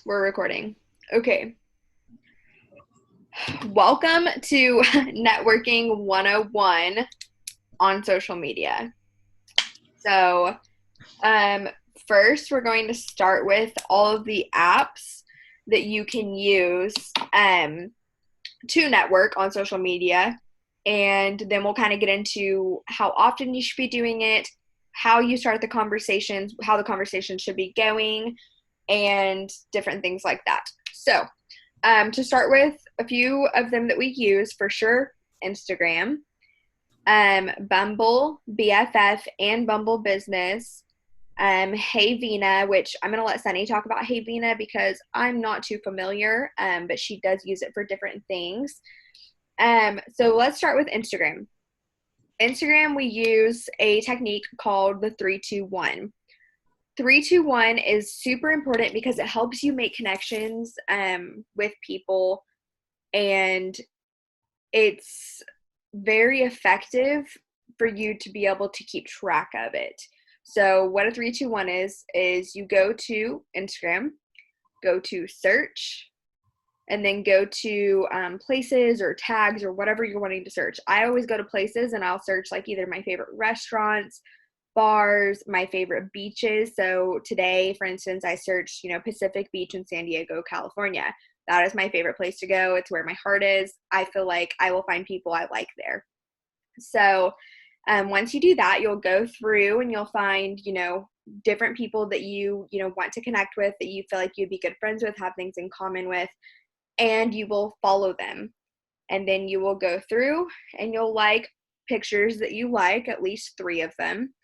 We're recording. Okay. Welcome to Networking 101 on social media. So, um, first, we're going to start with all of the apps that you can use to network on social media. And then we'll kind of get into how often you should be doing it, how you start the conversations, how the conversation should be going, and different things like that. So, to start with, a few of them that we use for sure: Instagram, Bumble, BFF, and Bumble Business. Hey Vina, which I'm going to let Sunny talk about Hey Vina because I'm not too familiar, but she does use it for different things. So let's start with Instagram. Instagram, we use a technique called the 3-2-1. 3-2-1 is super important because it helps you make connections with people, and it's very effective for you to be able to keep track of it. So what a 3-2-1 is you go to Instagram, go to search, and then go to places or tags or whatever you're wanting to search. I always go to places and I'll search like either my favorite restaurants, bars, my favorite beaches. So today, for instance, I searched, Pacific Beach in San Diego, California. That is my favorite place to go. It's where my heart is. I feel like I will find people I like there. So once you do that, you'll go through and you'll find, different people that you want to connect with, that you feel like you'd be good friends with, have things in common with, and you will follow them. And then you will go through and you'll like pictures that you like, at least 3 of them.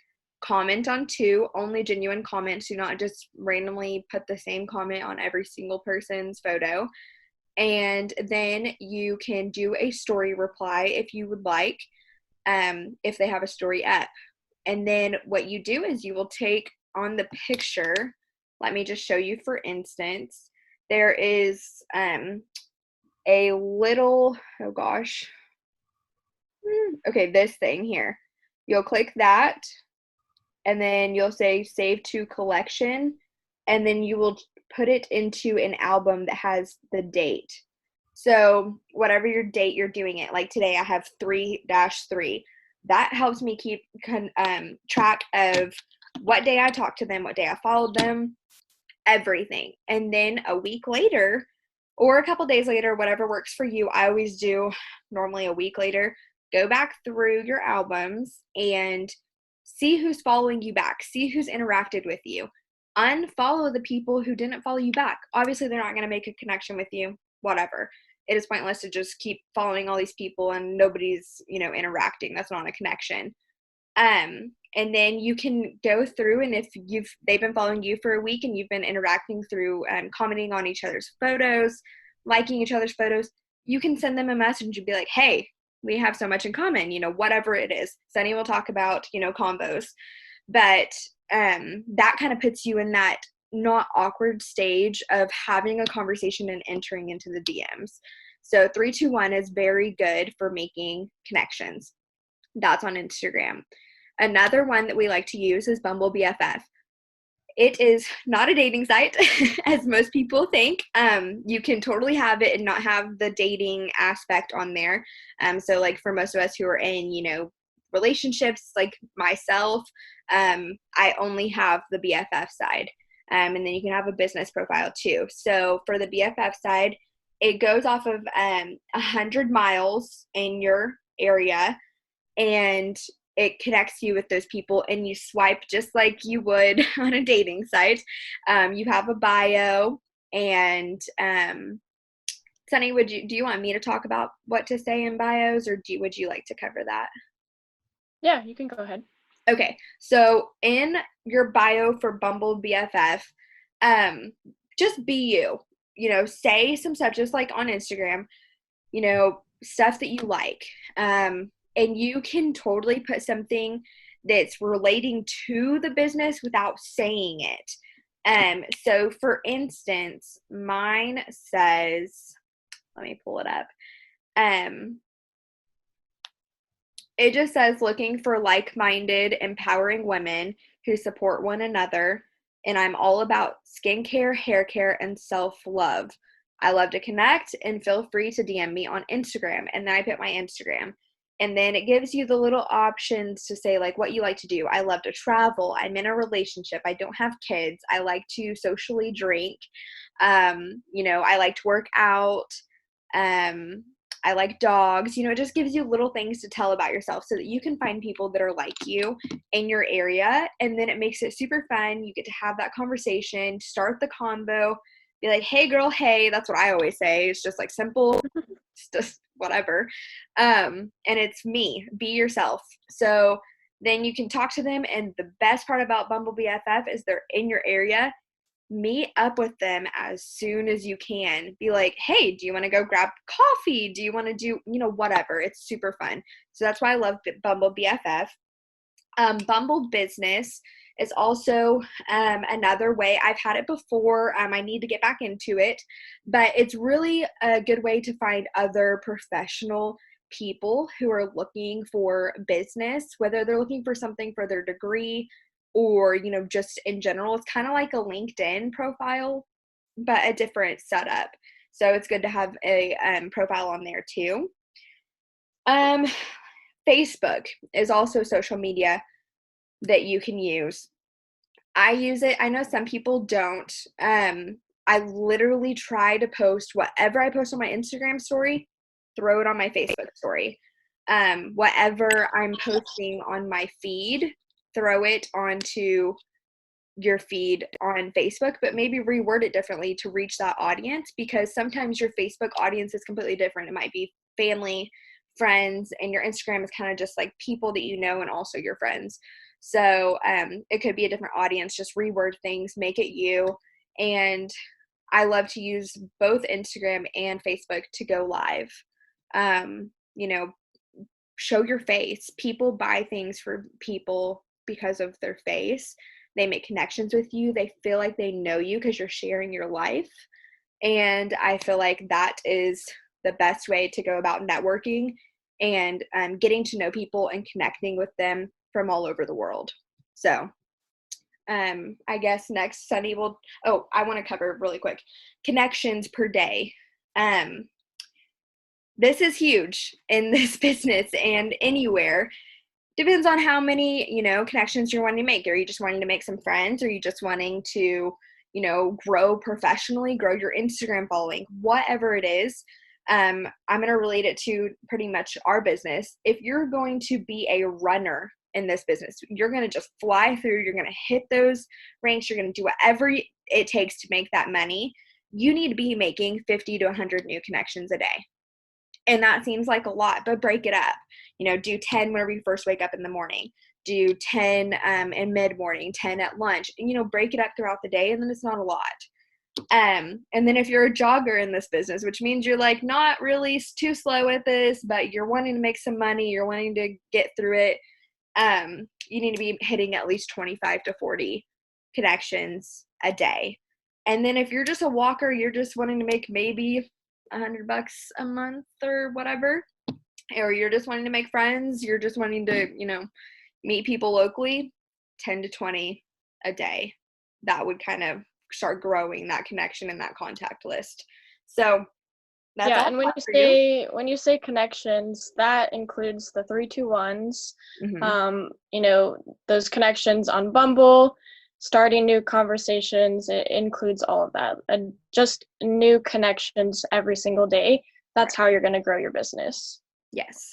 Comment on 2, only genuine comments. Do not just randomly put the same comment on every single person's photo. And then you can do a story reply if you would like, if they have a story up. And then what you do is you will take on the picture. Let me just show you, for instance, there is a little, oh gosh, okay, this thing here. You'll click that, and then you'll say save to collection, and then you will put it into an album that has the date. So whatever your date you're doing it, like today I have 3-3. That helps me keep track of what day I talked to them, what day I followed them, everything. And then a week later or a couple days later, whatever works for you, I always do normally a week later, go back through your albums and see who's following you back, see who's interacted with you. Unfollow the people who didn't follow you back. Obviously, they're not going to make a connection with you, whatever. It is pointless to just keep following all these people and nobody's, interacting. That's not a connection. And then you can go through, and if they've been following you for a week and you've been interacting through commenting on each other's photos, liking each other's photos, you can send them a message and be like, hey, we have so much in common, whatever it is. Sunny will talk about, combos. But that kind of puts you in that not awkward stage of having a conversation and entering into the DMs. So 3-2-1 is very good for making connections. That's on Instagram. Another one that we like to use is Bumble BFF. It is not a dating site, as most people think. You can totally have it and not have the dating aspect on there. So like for most of us who are in, relationships, like myself, I only have the BFF side. And then you can have a business profile too. So for the BFF side, it goes off of 100 miles in your area, and it connects you with those people, and you swipe just like you would on a dating site. You have a bio, and Sunny, do you want me to talk about what to say in bios, or would you like to cover that? Yeah, you can go ahead. Okay, so in your bio for Bumble BFF, just be you. Say some stuff just like on Instagram. Stuff that you like. And you can totally put something that's relating to the business without saying it. So for instance, mine says, let me pull it up. It just says looking for like-minded, empowering women who support one another. and I'm all about skincare, hair care, and self-love. I love to connect, and feel free to DM me on Instagram. And then I put my Instagram. And then it gives you the little options to say like what you like to do. I love to travel. I'm in a relationship. I don't have kids. I like to socially drink. I like to work out. I like dogs. It just gives you little things to tell about yourself so that you can find people that are like you in your area. And then it makes it super fun. You get to have that conversation, start the convo, be like, hey girl, hey. That's what I always say. It's just like simple, just whatever. And it's me, be yourself. So then you can talk to them. And the best part about Bumble BFF is they're in your area. Meet up with them as soon as you can. Be like, hey, do you want to go grab coffee? Do you want to do, whatever. It's super fun. So that's why I love Bumble BFF. Bumble Business is also another way. I've had it before. I need to get back into it, but it's really a good way to find other professional people who are looking for business, whether they're looking for something for their degree or, just in general. It's kind of like a LinkedIn profile, but a different setup. So it's good to have a profile on there too. Facebook is also social media that you can use. I use it. I know some people don't. I literally try to post whatever I post on my Instagram story, throw it on my Facebook story. Whatever I'm posting on my feed, throw it onto your feed on Facebook, but maybe reword it differently to reach that audience, because sometimes your Facebook audience is completely different. It might be family, friends, and your Instagram is kind of just like people that you know and also your friends. So it could be a different audience. Just reword things, make it you. And I love to use both Instagram and Facebook to go live. Show your face. People buy things for people because of their face. They make connections with you. They feel like they know you because you're sharing your life. And I feel like that is the best way to go about networking and getting to know people and connecting with them from all over the world. So I guess next, Sunny will, I want to cover really quick, connections per day. This is huge in this business and anywhere. Depends on how many, connections you're wanting to make. Are you just wanting to make some friends? Or are you just wanting to, grow professionally, grow your Instagram following, whatever it is. I'm going to relate it to pretty much our business. If you're going to be a runner in this business, you're going to just fly through, you're going to hit those ranks, you're going to do whatever it takes to make that money. You need to be making 50 to 100 new connections a day. And that seems like a lot, but break it up. Do 10 whenever you first wake up in the morning. Do 10 in mid-morning, 10 at lunch. Break it up throughout the day, and then it's not a lot. And then if you're a jogger in this business, which means you're like not really too slow at this, but you're wanting to make some money, you're wanting to get through it, you need to be hitting at least 25 to 40 connections a day. And then if you're just a walker, you're just wanting to make maybe $100 a month or whatever, or you're just wanting to make friends, you're just wanting to, meet people locally, 10 to 20 a day. That would kind of start growing that connection and that contact list. So that's all. And when you say connections, that includes the 3-2-1s. Mm-hmm. Those connections on Bumble, starting new conversations, it includes all of that. And just new connections every single day. That's how you're going to grow your business. Yes.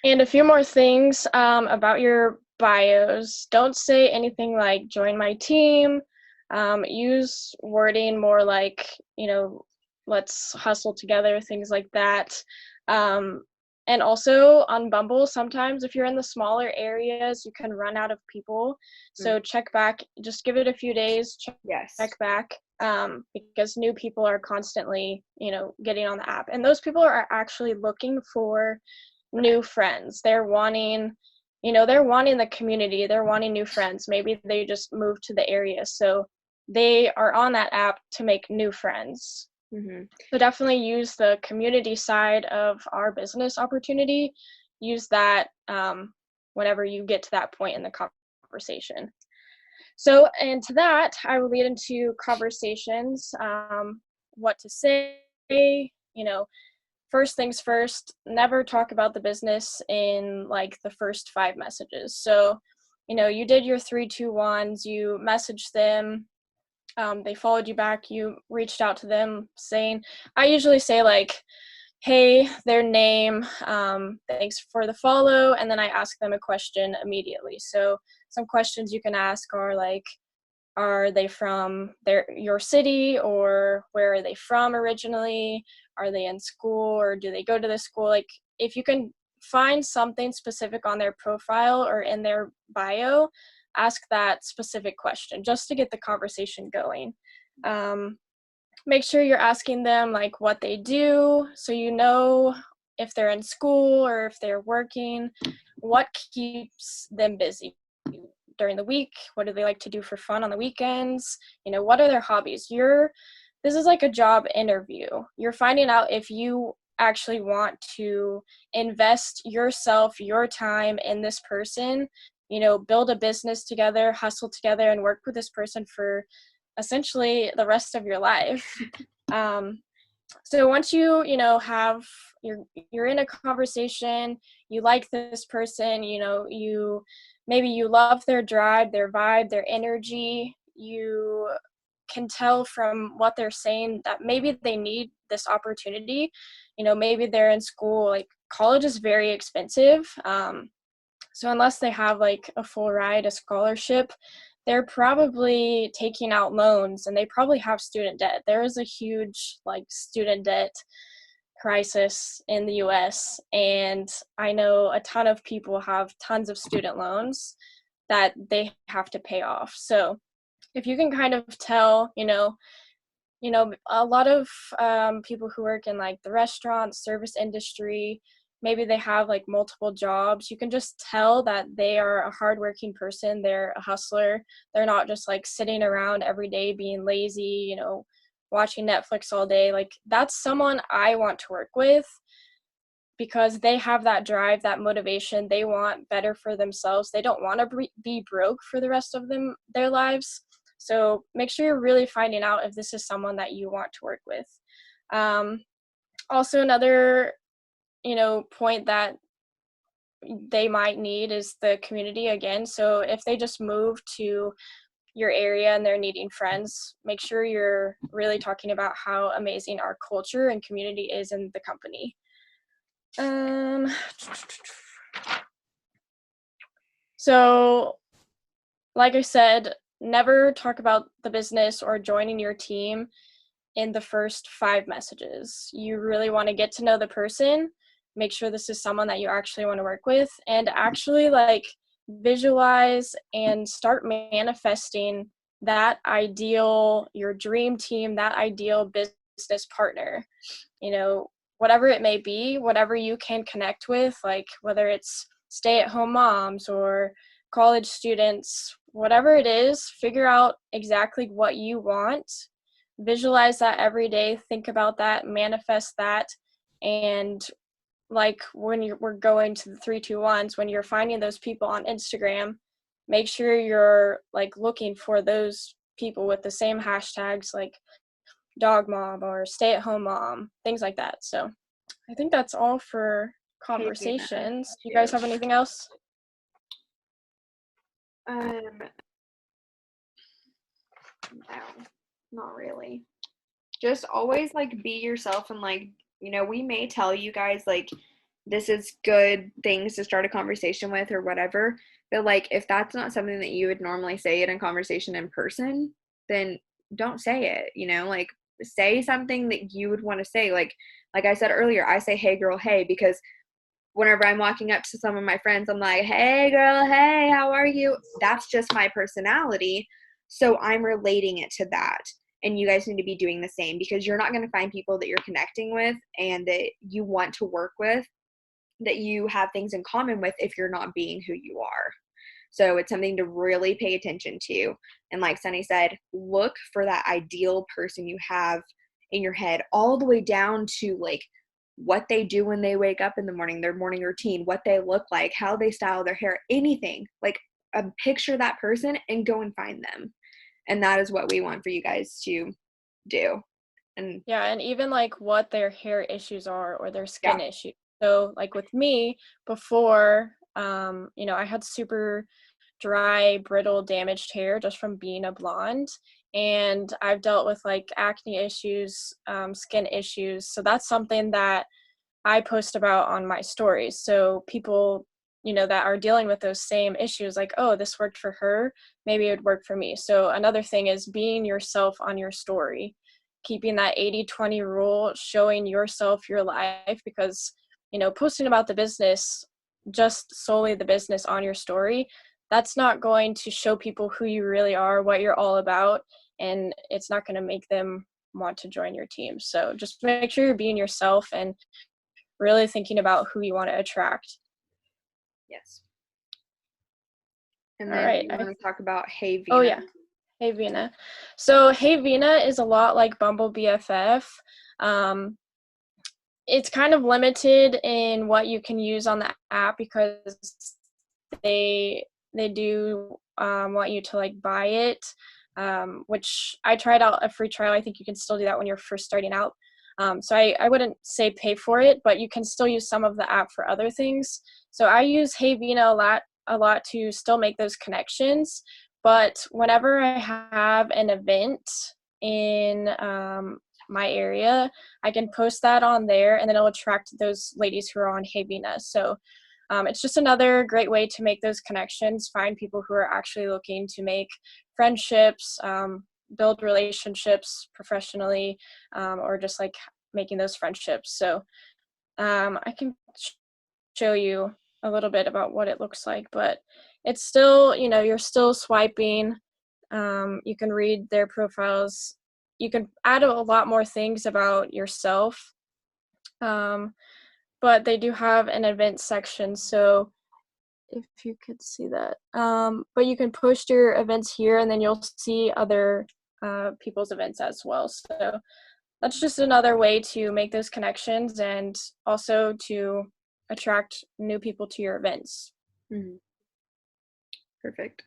And a few more things about your bios. Don't say anything like join my team. Use wording more like, let's hustle together, things like that. And also on Bumble, sometimes if you're in the smaller areas, you can run out of people. So check back, just give it a few days, check back, because new people are constantly, getting on the app. And those people are actually looking for new friends. They're wanting the community. They're wanting new friends. Maybe they just moved to the area. So they are on that app to make new friends. Mm-hmm. So definitely use the community side of our business opportunity. Use that whenever you get to that point in the conversation. So, and to that, I will lead into conversations, what to say, you know, first things first, never talk about the business in like the first 5 messages. So, you did your 3, 2, 1s, you messaged them, they followed you back, you reached out to them saying, I usually say like, hey, their name, thanks for the follow, and then I ask them a question immediately. So some questions you can ask are like, are they from your city, or where are they from originally? Are they in school, or do they go to this school? Like, if you can find something specific on their profile or in their bio, ask that specific question just to get the conversation going. Make sure you're asking them like what they do, so if they're in school or if they're working, what keeps them busy during the week, what do they like to do for fun on the weekends, what are their hobbies. This is like a job interview. You're finding out if you actually want to invest yourself, your time in this person, build a business together, hustle together, and work with this person for essentially the rest of your life. So once have you're in a conversation, you like this person, maybe you love their drive, their vibe, their energy, you can tell from what they're saying that maybe they need this opportunity. Maybe they're in school, like college is very expensive. So unless they have like a full ride, a scholarship, they're probably taking out loans, and they probably have student debt. There is a huge like student debt crisis in the US, and I know a ton of people have tons of student loans that they have to pay off. So if you can kind of tell, a lot of people who work in like the restaurant service industry, maybe they have like multiple jobs. You can just tell that they are a hardworking person. They're a hustler. They're not just like sitting around every day being lazy, watching Netflix all day. Like, that's someone I want to work with, because they have that drive, that motivation. They want better for themselves. They don't want to be broke for the rest of their lives. So make sure you're really finding out if this is someone that you want to work with. Also, another, point that they might need is the community again. So if they just move to your area and they're needing friends, make sure you're really talking about how amazing our culture and community is in the company. So like I said, never talk about the business or joining your team in the first 5 messages. You really want to get to know the person, make sure this is someone that you actually want to work with, and actually like visualize and start manifesting that ideal, your dream team, that ideal business partner. Whatever it may be, whatever you can connect with, like whether it's stay-at-home moms or college students, whatever it is, figure out exactly what you want, visualize that every day, think about that, manifest that. And like when we're going to the 3, 2, 1s, when you're finding those people on Instagram, make sure you're like looking for those people with the same hashtags, like dog mom or stay at home mom, things like that. So I think that's all for conversations. Do you guys have anything else? No, not really. Just always like be yourself, and like, we may tell you guys like this is good things to start a conversation with or whatever, but like if that's not something that you would normally say in a conversation in person, then don't say it. Like say something that you would want to say. Like I said earlier, I say hey girl hey, because whenever I'm walking up to some of my friends, I'm like, hey girl hey, how are you? That's just my personality, so I'm relating it to that. And you guys need to be doing the same, because you're not going to find people that you're connecting with and that you want to work with, that you have things in common with, if you're not being who you are. So it's something to really pay attention to. And like Sunny said, look for that ideal person you have in your head, all the way down to like what they do when they wake up in the morning, their morning routine, what they look like, how they style their hair, anything. Like picture that person and go and find them. And that is what we want for you guys to do. And yeah, and even like what their hair issues are or their yeah. skin issues. So like with me before, I had super dry, brittle, damaged hair just from being a blonde. And I've dealt with like acne issues, skin issues. So that's something that I post about on my stories. So people, that are dealing with those same issues, like, oh, this worked for her, maybe it would work for me. So another thing is being yourself on your story, keeping that 80-20 rule, showing yourself your life, because, posting about the business, just solely the business on your story, that's not going to show people who you really are, what you're all about, and it's not going to make them want to join your team. So just make sure you're being yourself and really thinking about who you want to attract. Yes. And All then right. you want to talk about Hey Vina. Oh, yeah. Hey Vina. So Hey Vina is a lot like Bumble BFF. It's kind of limited in what you can use on the app because they do want you to like buy it, which I tried out a free trial. I think you can still do that when you're first starting out. So I wouldn't say pay for it, but you can still use some of the app for other things. So I use Hey Vina a lot to still make those connections. But whenever I have an event in my area, I can post that on there, and then it'll attract those ladies who are on Hey Vina. So it's just another great way to make those connections, find people who are actually looking to make friendships, build relationships professionally, or just like making those friendships. So I can show you a little bit about what it looks like, but it's still, you're still swiping. You can read their profiles. You can add a lot more things about yourself. But they do have an event section, so if you could see that. But you can post your events here, and then you'll see other people's events as well. So that's just another way to make those connections and also to attract new people to your events. Mm-hmm. Perfect.